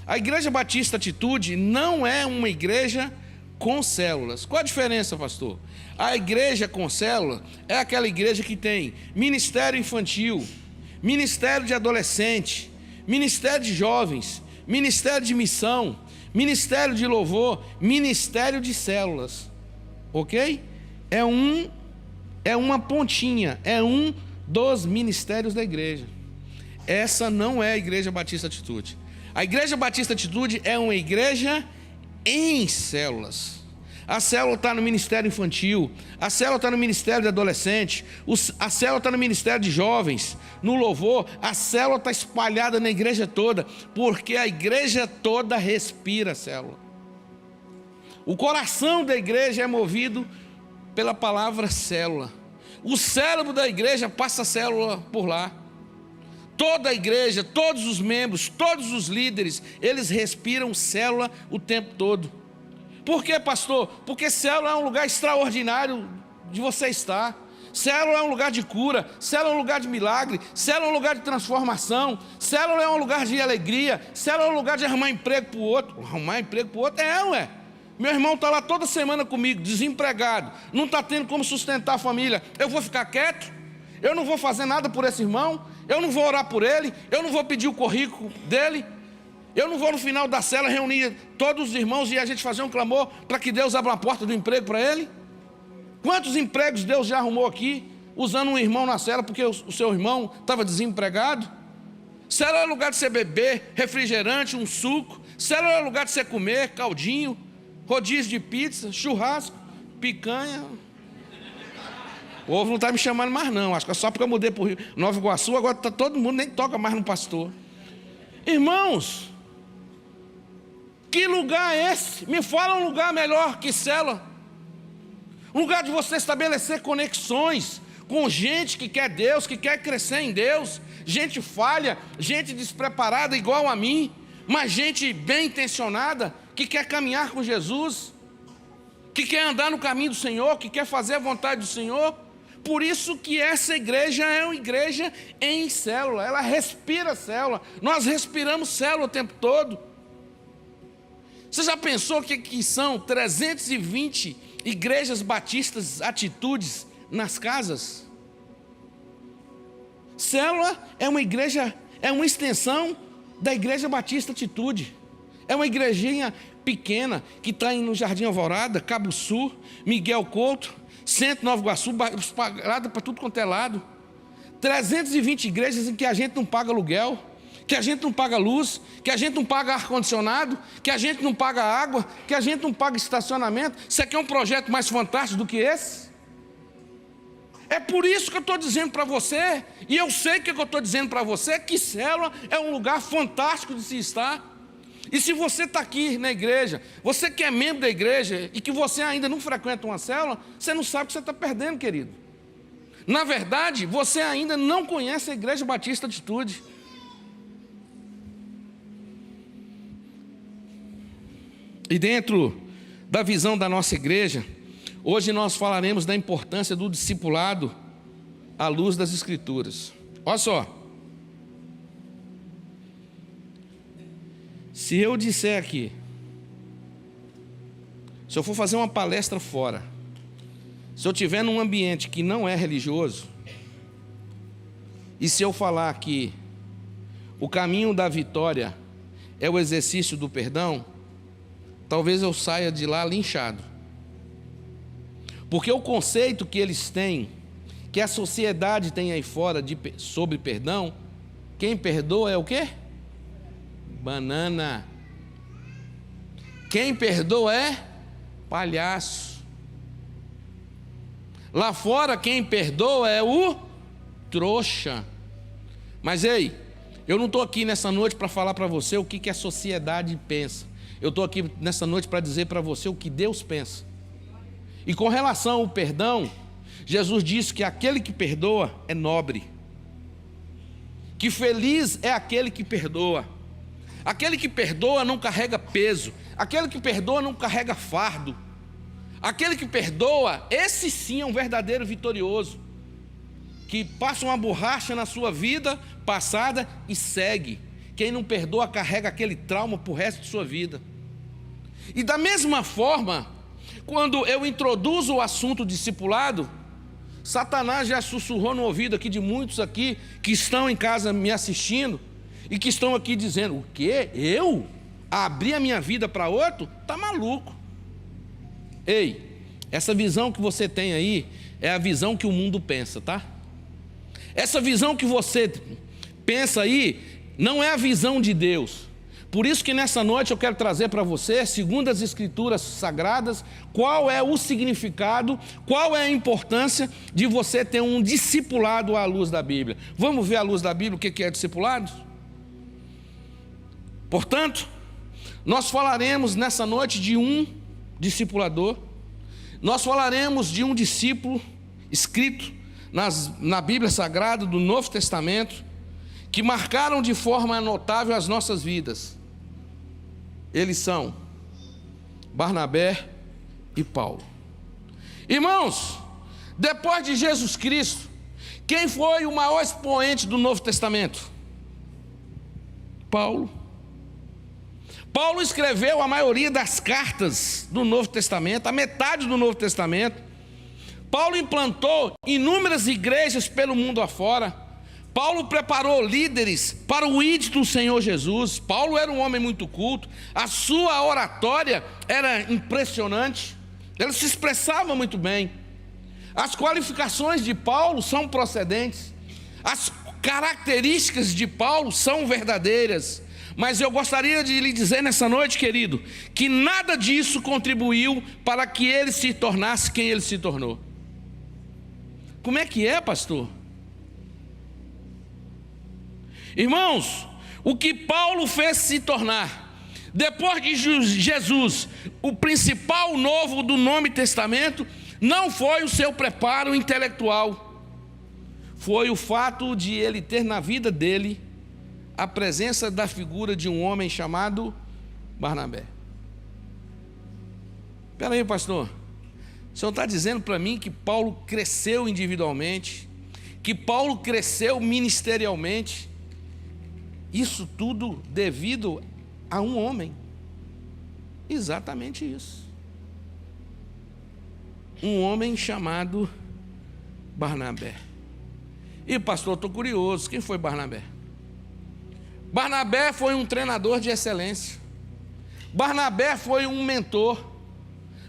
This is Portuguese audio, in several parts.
A Igreja Batista Atitude não é uma igreja com células. Qual a diferença, pastor? A igreja com célula é aquela igreja que tem ministério infantil, ministério de adolescente, ministério de jovens, ministério de missão, ministério de louvor, ministério de células. Ok? É uma pontinha, é um dos ministérios da igreja. Essa não é a Igreja Batista Atitude. A Igreja Batista Atitude é uma igreja em células. A célula está no ministério infantil, a célula está no ministério de adolescente, a célula está no ministério de jovens, no louvor. A célula está espalhada na igreja toda, porque a igreja toda respira a célula. O coração da igreja é movido pela palavra célula. O cérebro da igreja passa a célula por lá. Toda a igreja, todos os membros, todos os líderes, eles respiram célula o tempo todo. Por quê, pastor? Porque célula é um lugar extraordinário de você estar. Célula é um lugar de cura, célula é um lugar de milagre, célula é um lugar de transformação, célula é um lugar de alegria, célula é um lugar de arrumar emprego para o outro. Arrumar emprego para o outro? Ué. Meu irmão está lá toda semana comigo, desempregado, não está tendo como sustentar a família. Eu vou ficar quieto? Eu não vou fazer nada por esse irmão? Eu não vou orar por ele? Eu não vou pedir o currículo dele? Eu não vou no final da cela reunir todos os irmãos e a gente fazer um clamor para que Deus abra a porta do emprego para ele? Quantos empregos Deus já arrumou aqui, usando um irmão na cela porque o seu irmão estava desempregado? Cela é lugar de você beber refrigerante, um suco. Cela é lugar de você comer caldinho, rodízio de pizza, churrasco, picanha. O povo não está me chamando mais não, acho que é só porque eu mudei para o Rio Nova Iguaçu, agora tá todo mundo nem toca mais no pastor. Irmãos, que lugar é esse? Me fala um lugar melhor que célula. Um lugar de você estabelecer conexões com gente que quer Deus, que quer crescer em Deus. Gente falha, gente despreparada igual a mim, mas gente bem intencionada, que quer caminhar com Jesus, que quer andar no caminho do Senhor, que quer fazer a vontade do Senhor. Por isso que essa igreja é uma igreja em célula, ela respira célula. Nós respiramos célula o tempo todo. Você já pensou que são 320 igrejas batistas atitudes nas casas? Célula é uma igreja, é uma extensão da Igreja Batista Atitude. É uma igrejinha pequena que está no Jardim Alvorada, Cabo Sul, Miguel Couto, Centro Nova Iguaçu, espalhada para tudo quanto é lado. 320 igrejas em que a gente não paga aluguel, que a gente não paga luz, que a gente não paga ar-condicionado, que a gente não paga água, que a gente não paga estacionamento. Isso aqui é um projeto mais fantástico do que esse? É por isso que eu estou dizendo para você, e eu sei que eu estou dizendo para você, que célula é um lugar fantástico de se estar. E se você está aqui na igreja, você que é membro da igreja e que você ainda não frequenta uma célula, você não sabe o que você está perdendo, querido. Na verdade, você ainda não conhece a Igreja Batista Atitude. E dentro da visão da nossa igreja, hoje nós falaremos da importância do discipulado à luz das Escrituras. Olha só. Se eu disser aqui, se eu for fazer uma palestra fora, se eu estiver num ambiente que não é religioso, e se eu falar que o caminho da vitória é o exercício do perdão, talvez eu saia de lá linchado. Porque o conceito que eles têm, que a sociedade tem aí fora sobre perdão, quem perdoa é o quê? Banana. Quem perdoa é palhaço. Lá fora quem perdoa é o trouxa. Mas ei, eu não estou aqui nessa noite para falar para você o que a sociedade pensa. Eu estou aqui nessa noite para dizer para você o que Deus pensa. E com relação ao perdão, Jesus disse que aquele que perdoa é nobre, que feliz é aquele que perdoa. Aquele que perdoa não carrega peso, aquele que perdoa não carrega fardo. Aquele que perdoa, esse sim é um verdadeiro vitorioso, que passa uma borracha na sua vida passada e segue, Quem não perdoa carrega aquele trauma para o resto de sua vida. E da mesma forma, quando eu introduzo o assunto discipulado, Satanás já sussurrou no ouvido aqui de muitos aqui que estão em casa me assistindo e que estão aqui dizendo: o quê? Eu? Abrir a minha vida para outro? Tá maluco. Ei, essa visão que você tem aí é a visão que o mundo pensa, tá? Essa visão que você pensa aí não é a visão de Deus. Por isso que nessa noite eu quero trazer para você, segundo as Escrituras Sagradas, qual é o significado, qual é a importância de você ter um discipulado à luz da Bíblia. Vamos ver à luz da Bíblia o que é discipulado? Portanto, nós falaremos nessa noite de um discipulador, nós falaremos de um discípulo escrito na Bíblia Sagrada do Novo Testamento, que marcaram de forma notável as nossas vidas. Eles são Barnabé e Paulo. Irmãos, depois de Jesus Cristo, quem foi o maior expoente do Novo Testamento? Paulo. Paulo escreveu a maioria das cartas do Novo Testamento, a metade do Novo Testamento. Paulo implantou inúmeras igrejas pelo mundo afora. Paulo preparou líderes para o ID do Senhor Jesus. Paulo era um homem muito culto, a sua oratória era impressionante, ele se expressava muito bem. As qualificações de Paulo são procedentes, as características de Paulo são verdadeiras. Mas eu gostaria de lhe dizer nessa noite, querido, que nada disso contribuiu para que ele se tornasse quem ele se tornou. Como é que é, pastor? Irmãos, o que Paulo fez se tornar, depois de Jesus, o principal novo do Novo Testamento, não foi o seu preparo intelectual, foi o fato de ele ter na vida dele a presença da figura de um homem chamado Barnabé. Espera aí, pastor, o senhor está dizendo para mim que Paulo cresceu individualmente, que Paulo cresceu ministerialmente? Isso tudo devido a um homem. Exatamente isso. Um homem chamado Barnabé. E pastor, estou curioso, quem foi Barnabé? Barnabé foi um treinador de excelência. Barnabé foi um mentor.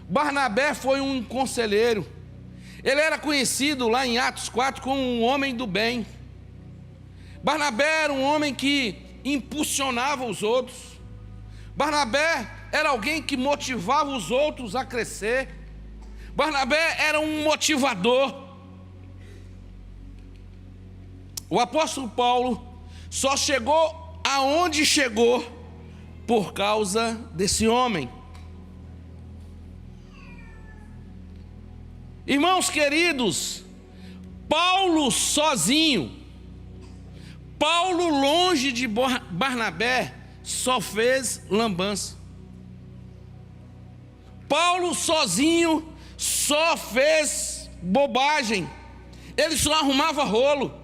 Barnabé foi um conselheiro. Ele era conhecido lá em Atos 4 como um homem do bem. Barnabé era um homem que impulsionava os outros. Barnabé era alguém que motivava os outros a crescer. Barnabé era um motivador. O apóstolo Paulo só chegou aonde chegou por causa desse homem. Irmãos queridos, Paulo sozinho, Paulo longe de Barnabé, só fez lambança. Paulo sozinho só fez bobagem. Ele só arrumava rolo.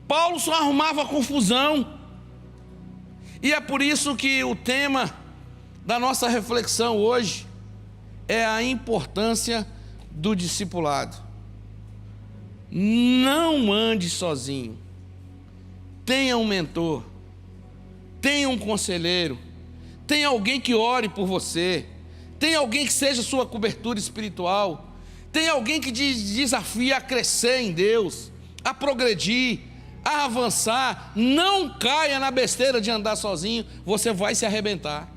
Paulo só arrumava confusão. E é por isso que o tema da nossa reflexão hoje é a importância do discipulado. Não ande sozinho. Tenha um mentor, tenha um conselheiro, tenha alguém que ore por você, tenha alguém que seja sua cobertura espiritual, tenha alguém que te desafie a crescer em Deus, a progredir, a avançar. Não caia na besteira de andar sozinho, você vai se arrebentar.